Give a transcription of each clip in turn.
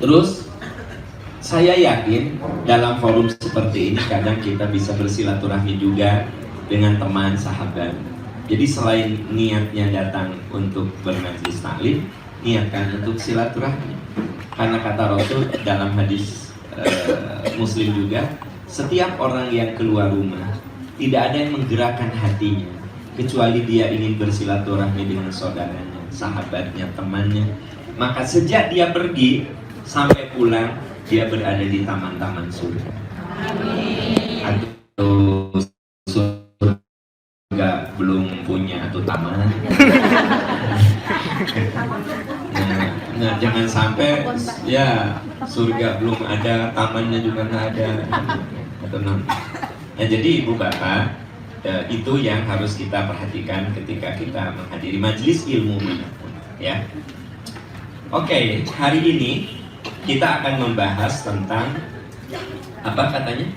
Terus saya yakin dalam forum seperti ini kadang kita bisa bersilaturahmi juga dengan teman sahabat. Jadi selain niatnya datang untuk bermajlis taklim, niatkan untuk silaturahmi. Karena kata Rasul dalam hadis Muslim juga, setiap orang yang keluar rumah tidak ada yang menggerakkan hatinya kecuali dia ingin bersilaturahmi dengan saudaranya, sahabatnya, temannya. Maka sejak dia pergi sampai pulang, dia berada di taman-taman surga. Atau surga belum punya atau taman. Nah, jangan sampai ya surga belum ada, tamannya juga nggak ada. Nah, jadi ibu bapak, itu yang harus kita perhatikan ketika kita menghadiri majelis ilmu manapun, ya. Oke, hari ini kita akan membahas tentang apa katanya?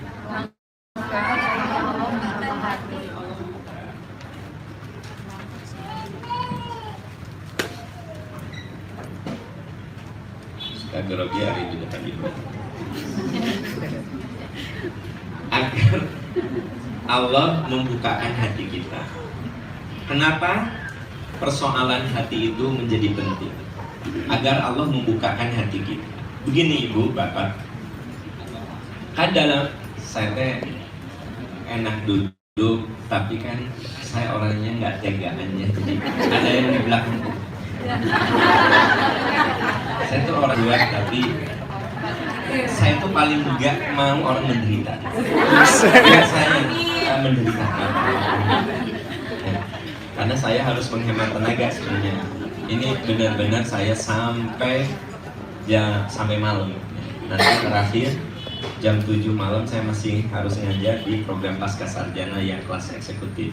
Grogi hari di depan ibu. Agar Allah membukakan hati kita. Kenapa persoalan hati itu menjadi penting? Agar Allah membukakan hati kita. Begini ibu, bapak, kan dalam saya enak duduk, tapi kan saya orangnya nggak tegaan ya, jadi ada yang di belakang. Saya tuh orang luar, tapi saya tuh paling nggak mau orang menderita. Ya, saya menderita. Karena saya harus menghemat tenaga sebenarnya. Ini benar-benar saya sampai malam. Nanti terakhir jam 7 malam saya masih harus ngajar di program pasca sarjana yang kelas eksekutif.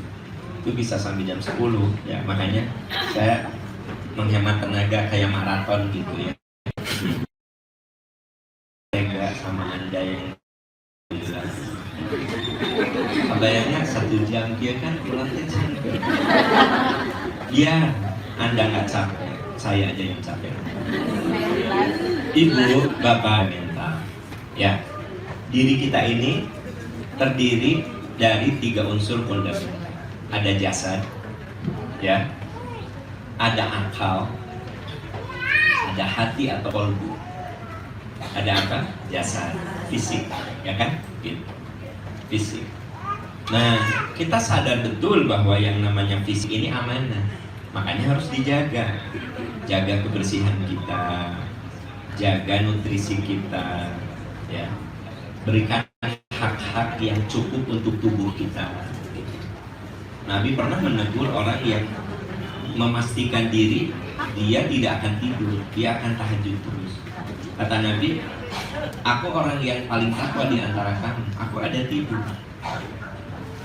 Itu bisa sampai jam 10 ya. Makanya saya menghemat tenaga kayak maraton gitu ya. Enggak sama Anda yang jelas. Bayangnya 1 jam dia kan pulang capek. Ya, Anda nggak capek, saya aja yang capek. Ibu, bapak mental, ya. Diri kita ini terdiri dari 3 unsur fundamental. Ada jasad, ya. Ada akal, ada hati atau kolbu. Ada apa? Jasad, fisik, ya kan? Gitu. Fisik. Nah, kita sadar betul bahwa yang namanya fisik ini amanah. Makanya harus dijaga. Jaga kebersihan kita, jaga nutrisi kita, ya. Berikan hak-hak yang cukup untuk tubuh kita. Nabi pernah menegur orang yang memastikan diri dia tidak akan tidur, dia akan tahajud terus. Kata Nabi, aku orang yang paling takwa di antara kamu, aku ada tidur.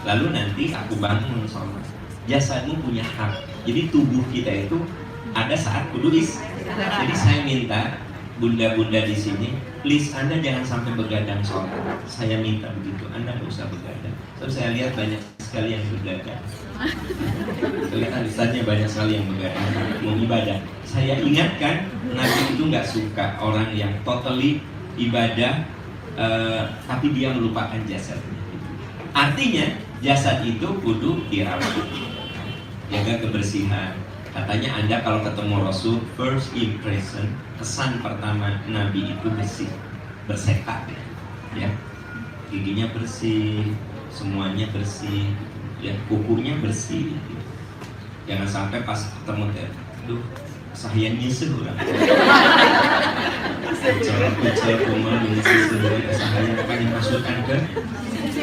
Lalu nanti aku bangun sholat. Jasadmu punya hak. Jadi tubuh kita itu ada saat kudus. Jadi saya minta bunda-bunda di sini, please Anda jangan sampai begadang sholat. Saya minta begitu, Anda nggak usah begadang. So, saya lihat banyak sekali yang begadang. Kelihatan ustadznya banyak sekali yang begadang mau ibadah. Saya ingatkan, Nabi itu nggak suka orang yang totally ibadah, tapi dia melupakan jasadnya. Artinya jasad itu kudu dirawat, jaga kebersihan. Katanya Anda kalau ketemu Rasul, first impression, kesan pertama Nabi itu bersih, bersekat, ya, giginya bersih, semuanya bersih, ya, kukunya bersih. Jangan sampai pas ketemu, aduh, saya nyisir orang. Kucel rumah menyisir sendiri, saya akan dimasukkan ke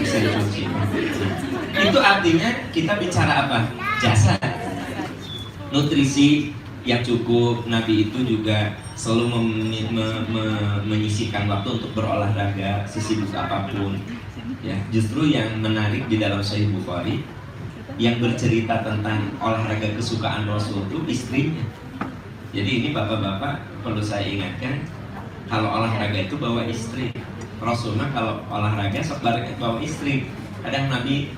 mesin cuci. Itu artinya kita bicara apa? Jasad. Nutrisi yang cukup. Nabi itu juga selalu menyisihkan waktu untuk berolahraga sesibuk apapun, ya. Justru yang menarik di dalam Sahih Bukhari yang bercerita tentang olahraga kesukaan Rasul itu istrinya. Jadi ini bapak-bapak perlu saya ingatkan, kalau olahraga itu bawa istri. Rasulnya kalau olahraga sebaliknya bawa istri. Kadang Nabi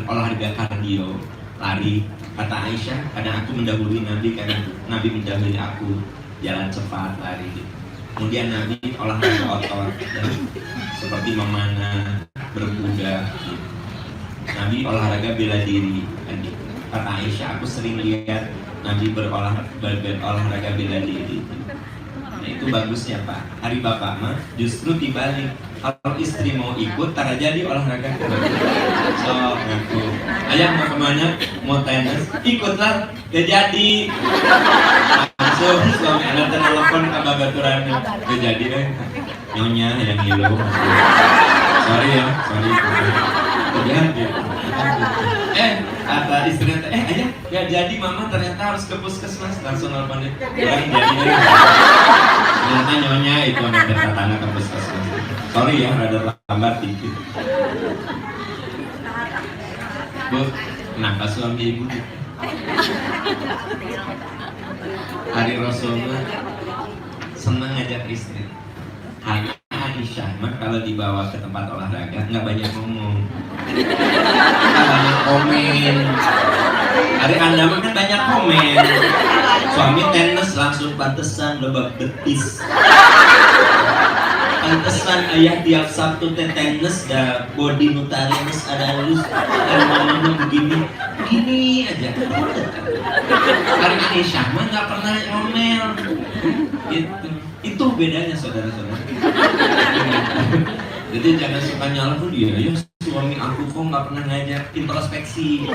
olahraga kardio, lari. Kata Aisyah, kadang aku mendahului Nabi, kadang Nabi mendahului aku jalan cepat, lari gitu. Kemudian Nabi olahraga otot, ya, seperti memanah, berkuda. Gitu. Nabi olahraga bela diri. Kan gitu. Kata Aisyah, aku sering lihat Nabi berolahraga bela diri. Nah itu bagusnya Pak. Hari Bapak mah justru dibalik. Kalau istri mau ikut, tara jadi olahraga. So, ngaku. Ayah mau kemana? Mau tenis? Ikutlah. Gak jadi. Langsung suami anak telepon ke babaturan. Gak jadi deh. Nyonya yang ngilu. Sorry ya, sorry. Jadi. Kata istrinya, ayah gak jadi mama ternyata harus ke puskesmas. Langsung nelfonnya. Kurang jadi deh. Ternyata nyonya itu anak tetangga ke puskesmas. Sorry ya, rada lambat dikit. Bu, kenapa suami ibu? Hari Rasulullah senang ngajak istri. Hanya Aisyah mah kalau dibawa ke tempat olahraga nggak banyak ngomong, nggak banyak komen. Hari Anda mah kan banyak komen. Suami tenis langsung pantesan lebak betis. Pantesan ayah tiap Sabtu tenis dah body nutaris ada halus dan mamanya begini aja. Hari Aisyah mah nggak pernah ngomel. Gitu. Itu bedanya saudara-saudara. Jadi jangan suka nyalahin dia. Ya suami aku kok nggak pernah ngajak introspeksi.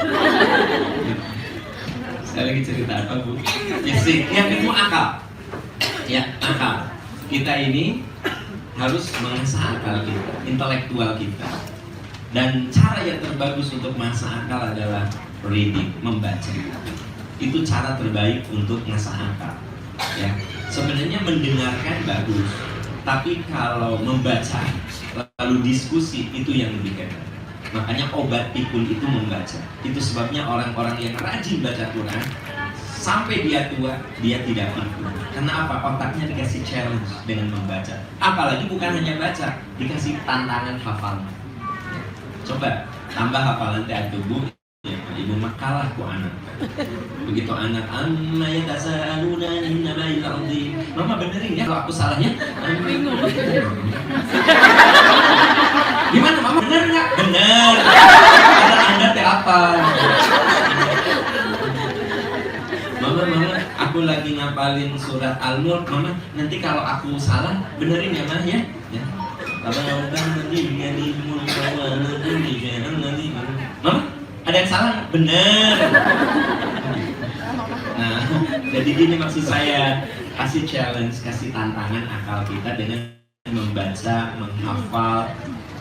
Saya lagi cerita apa bu? Fisik. Yang kedua akal. Ya akal. Kita ini harus mengasah akal kita, intelektual kita. Dan cara yang terbagus untuk mengasah akal adalah reading, membaca. Itu cara terbaik untuk mengasah akal. Ya, sebenarnya mendengarkan bagus, tapi kalau membaca lalu diskusi itu yang lebih hebat. Makanya obat pikun itu membaca. Itu sebabnya orang-orang yang rajin baca Quran sampai dia tua, dia tidak pikun. Karena apa? Otaknya dikasih challenge dengan membaca. Apalagi bukan hanya baca, dikasih tantangan hafalan. Coba tambah hafalan teh tubuh, ya, ibu makalah ku anak. Begitu anak amma yatasaaluna inna ba'il ardi. Mama benerin ya kalau aku salahnya. Gimana mama bener nggak? Bener. Kata Anda teh apa? Mama, aku lagi ngapalin surat Al-Mulk. Mama, nanti kalau aku salah, benerin ya, Mah ya. Ya. Mama, ada yang salah? Bener. Nah, jadi gini maksud saya, kasih challenge, kasih tantangan akal kita dengan membaca, menghafal,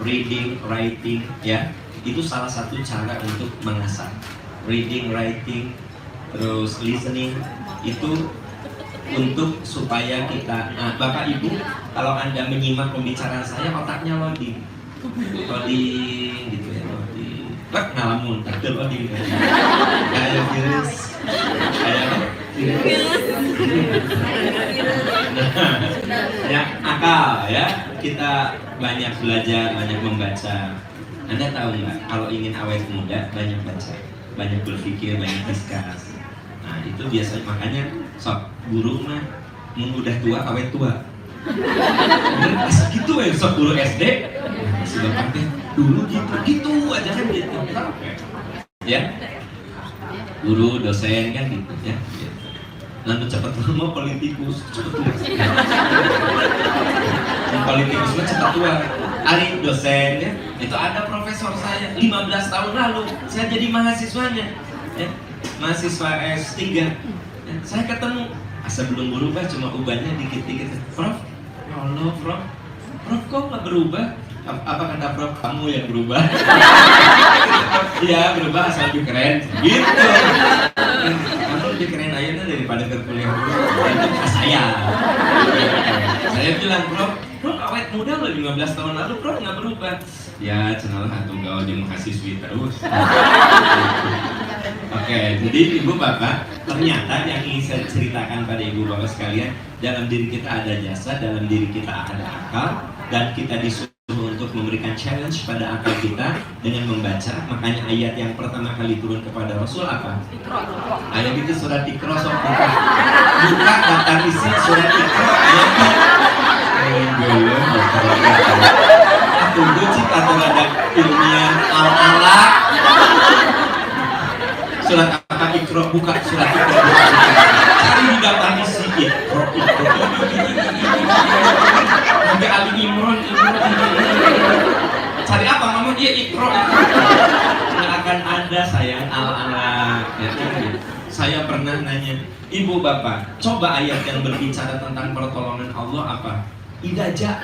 reading, writing, ya. Itu salah satu cara untuk mengasah. Reading, writing, terus listening itu untuk supaya kita, Bapak Ibu, kalau Anda menyimak pembicaraan saya, otaknya loading gitu ya, loading. Bak ngalamun, takdir loading. Kayak virus, kayak apa? Ya akal ya, kita banyak belajar, banyak membaca. Anda tahu nggak? Kalau ingin awet muda, banyak baca, banyak berpikir, banyak diskus. Nah itu biasanya makanya sok guru mah udah tua awet tua. Asal gitu ya sok guru SD sudah pakai dulu gitu aja kan gitu. Ya guru dosen kan gitu ya. Nanti cepat mau politikus cepat tua. Politikus mah cepat tua. Ari dosen ya itu ada profesor saya 15 tahun lalu saya jadi mahasiswanya ya. Mahasiswa S3 ya, saya ketemu asal belum berubah cuma ubahnya dikit-dikit. Prof, ya Allah Prof kok nggak berubah? Apa kata Prof? Kamu yang berubah. Iya berubah asal lebih keren gitu. Kamu lebih keren aja daripada ke kuliah dulu. Itu kata saya. Saya bilang Prof awet muda loh 15 tahun lalu Prof nggak berubah. Ya cenalah atau gaul di mahasiswi terus. Oke, jadi ibu bapak, ternyata yang ingin saya ceritakan pada ibu bapak sekalian, dalam diri kita ada jasa, dalam diri kita ada akal, dan kita disuruh untuk memberikan challenge pada akal kita dengan membaca. Makanya ayat yang pertama kali turun kepada Rasul apa? Ayat itu surat Iqra, buka daftar isi surat Iqra ayat belum aku cik atau ada ilmiah ala surat apa Iqra buka surat Iqra cari di daftar isi Iqra sampai Ali Imran cari apa mama dia Iqra nggak akan ada sayang ala ya, saya pernah nanya ibu bapak coba ayat yang berbicara tentang pertolongan Allah apa Idaja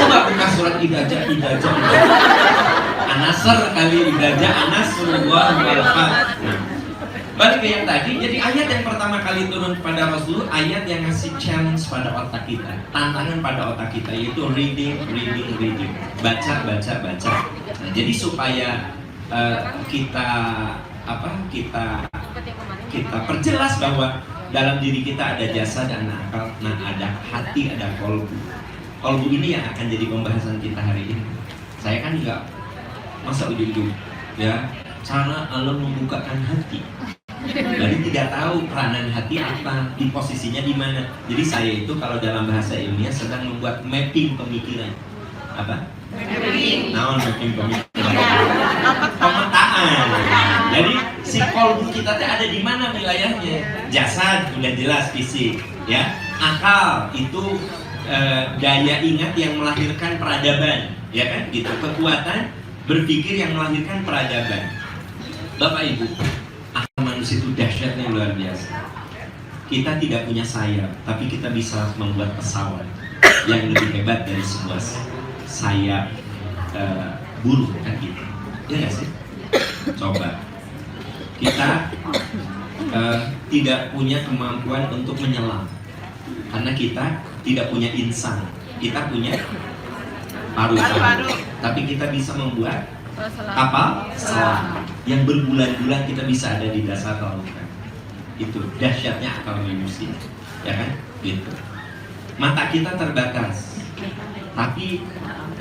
coba buka surat Idaja An-Nasr kali Idaja An-Nasrullah wal Fath. Nah, balik ke yang tadi, jadi ayat yang pertama kali turun pada Rasul, ayat yang ngasih challenge pada otak kita, tantangan pada otak kita, yaitu reading, baca. Nah, jadi supaya kita perjelas bahwa dalam diri kita ada jasad, ada akal, nah ada hati, ada kolbu. Kolbu ini yang akan jadi pembahasan kita hari ini. Saya kan enggak masa ujung-ujung ya cara Allah membukakan hati. Jadi tidak tahu peranan hati apa, di posisinya di mana. Jadi saya itu kalau dalam bahasa ilmiah sedang membuat mapping pemikiran. Apa? Mapping pemikiran. Pemetaan. Jadi si kolbu kita ada di mana wilayahnya? Jasad sudah jelas fisik, ya. Akal itu daya ingat yang melahirkan peradaban, ya kan? Gitu. Kekuatan berpikir yang melahirkan peradaban. Bapak Ibu, akal manusia itu dahsyatnya luar biasa. Kita tidak punya sayap, tapi kita bisa membuat pesawat yang lebih hebat dari sebuah sayap burung kan gitu. Ya nggak sih? Coba kita tidak punya kemampuan untuk menyelam karena kita tidak punya insan, kita punya paru-paru, tapi kita bisa membuat kapal selam yang berbulan-bulan kita bisa ada di dasar lautan. Itu dahsyatnya akal manusia, ya kan? Gitu. Mata kita terbatas, tapi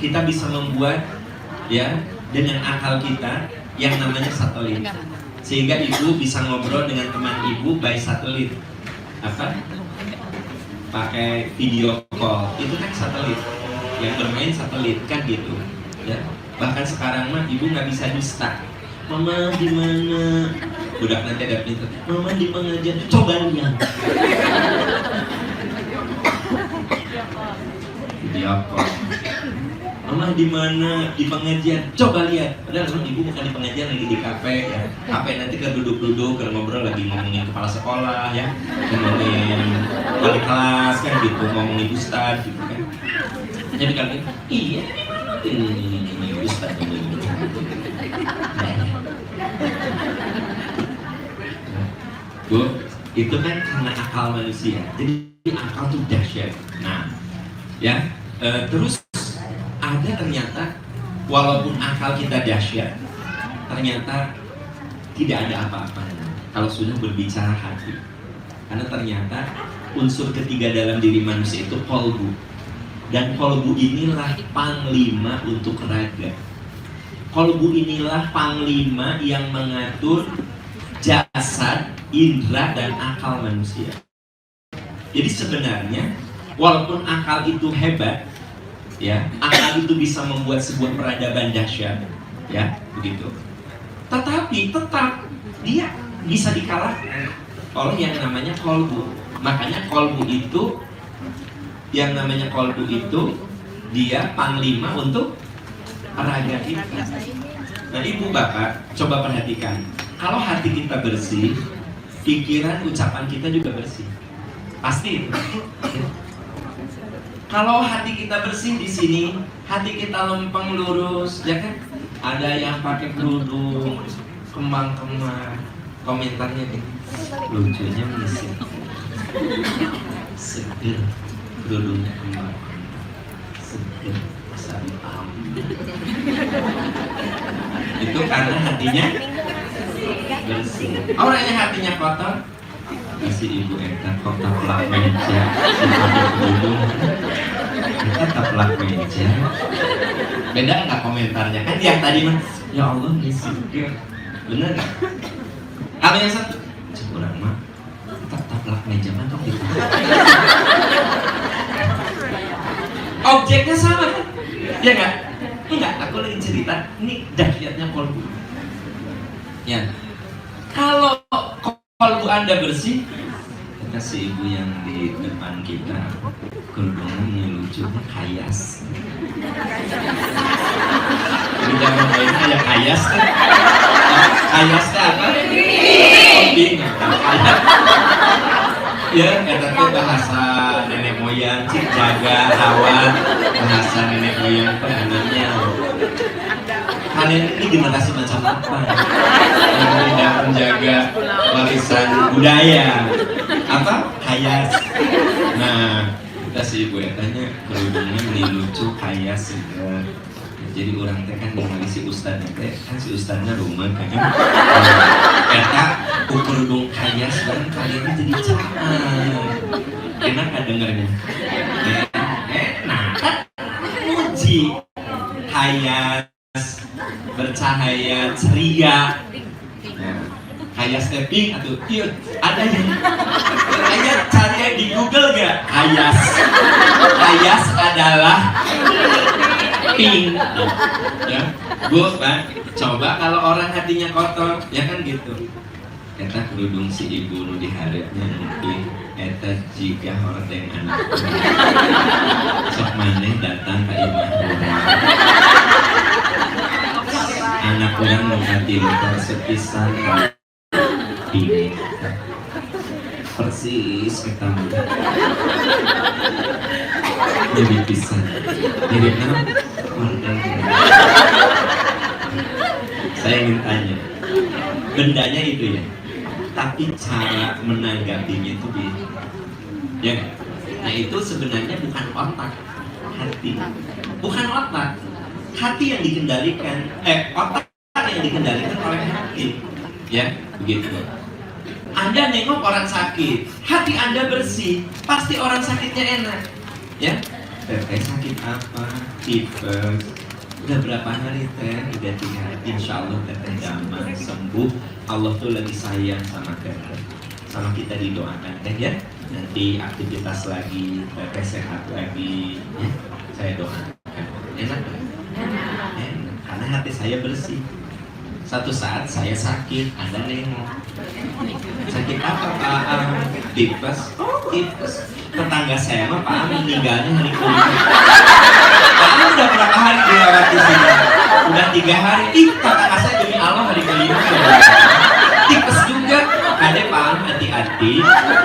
kita bisa membuat ya dengan akal kita yang namanya satelit, sehingga ibu bisa ngobrol dengan teman ibu by satelit. Apa? Pakai video call, itu kan satelit, yang bermain satelit kan gitu, ya. Bahkan sekarang mah ibu nggak bisa dusta. Mama di mana? Budak nanti ada pintu. Mama di pengajian. Coba lihat. Video call. Mama di mana? Di pengajian. Coba lihat. Padahal ibu bukan di pengajian, lagi di kafe ya. Kafe nanti ke duduk-duduk, ke ngobrol lagi ngomongin kepala sekolah ya, ngomongin wali kelas kan gitu, ngomongin ustad gitu kan. Jadi kalau iya, ini ustad ini. Bu, itu kan karena akal manusia. Jadi akal itu dahsyat. Nah, ya, terus ada ternyata walaupun akal kita dahsyat, ternyata tidak ada apa-apanya kalau sudah berbicara hati. Karena ternyata unsur ketiga dalam diri manusia itu kolbu. Dan kolbu inilah panglima untuk raga. Kolbu inilah panglima yang mengatur jasad, indera, dan akal manusia. Jadi sebenarnya walaupun akal itu hebat, ya, akal itu bisa membuat sebuah peradaban dahsyat, ya, begitu. Tetapi tetap dia bisa dikalahkan oleh yang namanya kolbu. Makanya kolbu itu, yang namanya kolbu itu, dia panglima untuk raga kita. Nah, ibu bapak, coba perhatikan. Kalau hati kita bersih, pikiran, ucapan kita juga bersih. Pasti. Kalau hati kita bersih di sini, hati kita lempeng lurus, ya kan? Ada yang pakai kerudung, kembang-kembang, komentarnya gini, lucunya misi, seger, kerudungnya kembang, seger, bisa diambil. Itu karena hatinya bersih. Orangnya hatinya kotor, kasih ibu Eta kok taplak meja, kita taplak meja. Beda nggak komentarnya? Kan yang tadi mah, ya Allah insecure, bener nggak? Kalau yang satu, kurang mah, taplak meja mah kok gitu. Objeknya sama kan? Ya nggak? Enggak, aku lagi cerita, ini dahsyatnya kolbu. Ya, kalau kolbu Anda bersih, kata si ibu yang di depan kita, kerudungnya lucu, kayas. Di dalam lainnya ya kayas kan? Kayas apa? Kambing. Ya, kata bahasa nenek moyang, cik jaga, awan, bahasa nenek moyang penganannya. Kalian ini generasi macam apa? Yang tidak menjaga warisan budaya. Apa? Kayas. Nah, kita si ibu tanya kerudungnya ini lucu, kayas juga. Jadi orang teh kan ningali si ustadnya teh, kan si ustadnya rumah kan. Eta kerudung kayas bareng kalian jadi caman. Enak kan dengernya? Enak kan? Muji kayas, bercahaya, ceria. Nah, kayas pink atau iya ada yang cari di Google gak? Kayas adalah pink. Ya, Bu, Pak, coba kalau orang hatinya kotor, ya kan gitu. Eta kerudung si ibu nu diharapnya mungkin eta jika hordeng anak. Sok maneh datang ke imah rumah. Anak orang nu katinta sepisan pink. Persis ketemu. Jadi pisan. Jadi saya ingin tanya, bendanya itu ya, tapi cara menanggapinya itu beda. Ya, nah itu sebenarnya bukan otak, hati. Bukan otak, hati yang dikendalikan. Otak yang dikendalikan oleh hati. Ya, begitu. Anda nengok orang sakit, hati Anda bersih, pasti orang sakitnya enak. Ya, teteh sakit apa? Tipes. Udah berapa hari teh? Udah 3 hari. Insya Allah teteh damai sembuh. Allah tuh lagi sayang sama teteh, sama kita didoakan teh ya. Nanti aktivitas lagi, teteh sehat lagi. Ya, saya doakan. Enak kan? Enak. Karena hati saya bersih. Satu saat saya sakit, Anda nengok. Sakit apa Pak? Tipes. Oh, tipes. Tetangga saya mah Pak meninggalnya hari kelima. Pak udah berapa hari dirawat di sini? Udah 3 hari. Ih, tetangga saya demi Allah hari kelima. Tipes juga. Ada Pak, hati-hati.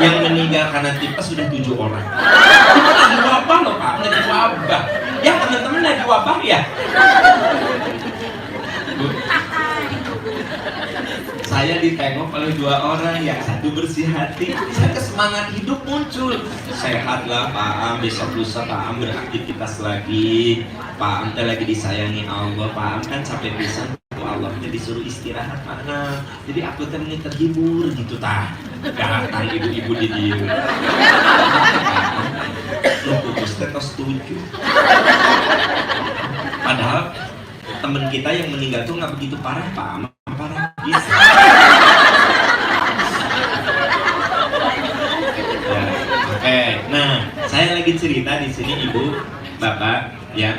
Yang meninggal karena tipes sudah 7 orang. Lagi wabah loh Pak, lagi wabah. Ya teman-teman lagi wabah ya. Saya ditengok oleh 2 orang, yang satu bersih hati, saya semangat hidup muncul. Sehatlah Pak Am, besok lusa Pak Am beraktivitas lagi. Pak Am teh lagi disayangi Allah. Pak Am kan capek pisan, Allah jadi suruh istirahat mana. Jadi aku teh ini terhibur gitu tah. Datang ibu-ibu di dia. Lu putus teh setuju. Padahal teman kita yang meninggal tuh nggak begitu parah Pak Am. Parah bisa. Ya, oke. Nah, saya lagi cerita di sini Ibu, Bapak, ya.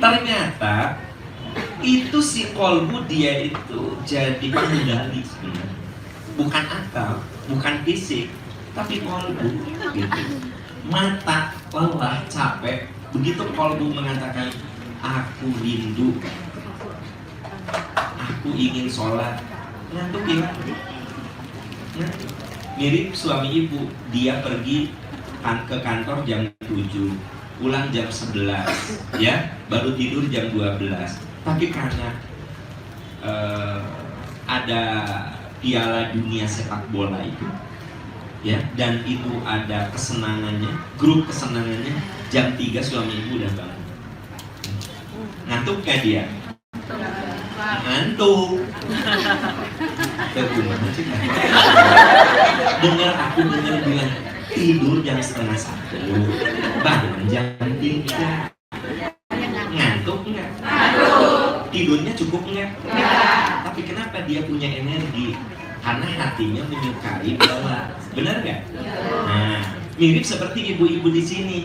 Ternyata itu si kolbu dia itu jadi pengendali sebenarnya. Bukan akal, bukan fisik, tapi kolbu gitu. Mata lelah, capek. Begitu kolbu mengatakan aku rindu, aku ingin sholat, ngantuk ya. Mirip suami ibu, dia pergi ke kantor jam 7, pulang jam 11, ya, baru tidur jam 12. Tapi karena ada piala dunia sepak bola itu, ya, dan itu ada kesenangannya, grup kesenangannya, jam 3 suami ibu udah bangun. Ngantuk gak dia? Ngantuk. Dengar bilang tidur jam 12:30, bangun jam 3. Ngantuk nggak? Tidurnya cukup nggak? Tapi kenapa dia punya energi? Karena hatinya menyukai bola. Benar nggak? Nah, mirip seperti ibu-ibu di sini.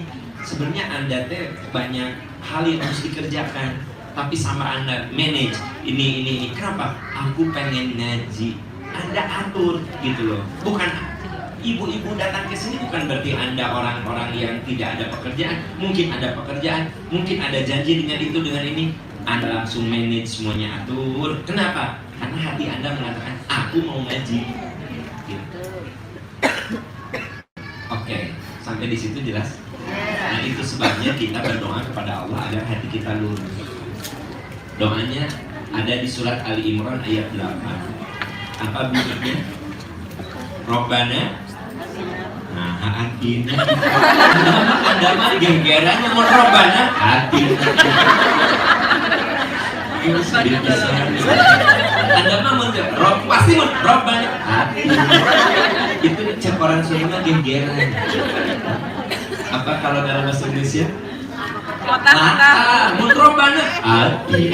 sebenarnya Anda teh banyak hal yang harus dikerjakan, tapi sama Anda manage ini. Kenapa? Aku pengen ngaji. Anda atur gitu loh. Bukan ibu-ibu datang ke sini bukan berarti Anda orang-orang yang tidak ada pekerjaan. Mungkin ada pekerjaan, mungkin ada janji dengan itu, dengan ini. Anda langsung manage semuanya, atur. Kenapa? Karena hati Anda mengatakan, aku mau ngaji. Gitu. Oke, sampai di situ jelas? Nah, itu sebabnya kita berdoa kepada Allah agar hati kita lurus. Doanya ada di surat Ali Imran ayat 8. Apa bunyinya? Robbana. Nah, hati. Anda mah gegerannya mau Robbana hati. Ini sedih besar. Anda mah mau pasti mau Robbana hati. Itu cek orang Sunda gegeran. Apa kalau dalam bahasa Indonesia? Mata, Robbana hati.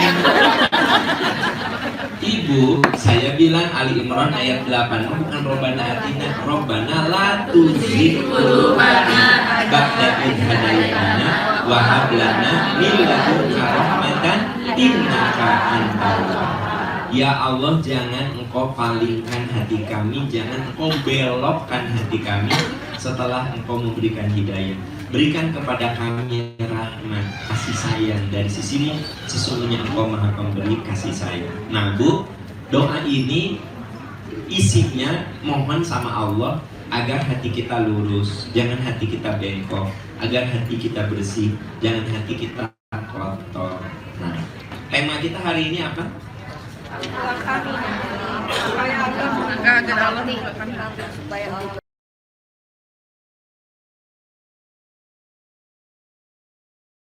Ibu, saya bilang Ali Imran ayat 8, bukan Robbana atina, Robbana la tuzigh qulubana ba'da idh hadaytana wa hab lana min ladunka rahmatan innaka antal wahhab. Ya Allah, jangan Engkau palingkan hati kami, jangan Engkau belokkan hati kami setelah Engkau memberikan hidayah. Berikan kepada kami rahmat, kasih sayang dari sisimu, sesungguhnya Engkau maha pemberi kasih sayang. Nah Bu, doa ini isinya mohon sama Allah agar hati kita lurus, jangan hati kita bengkok, agar hati kita bersih, jangan hati kita kotor. Nah, tema kita hari ini apa? Supaya Allah mengangkat Allah supaya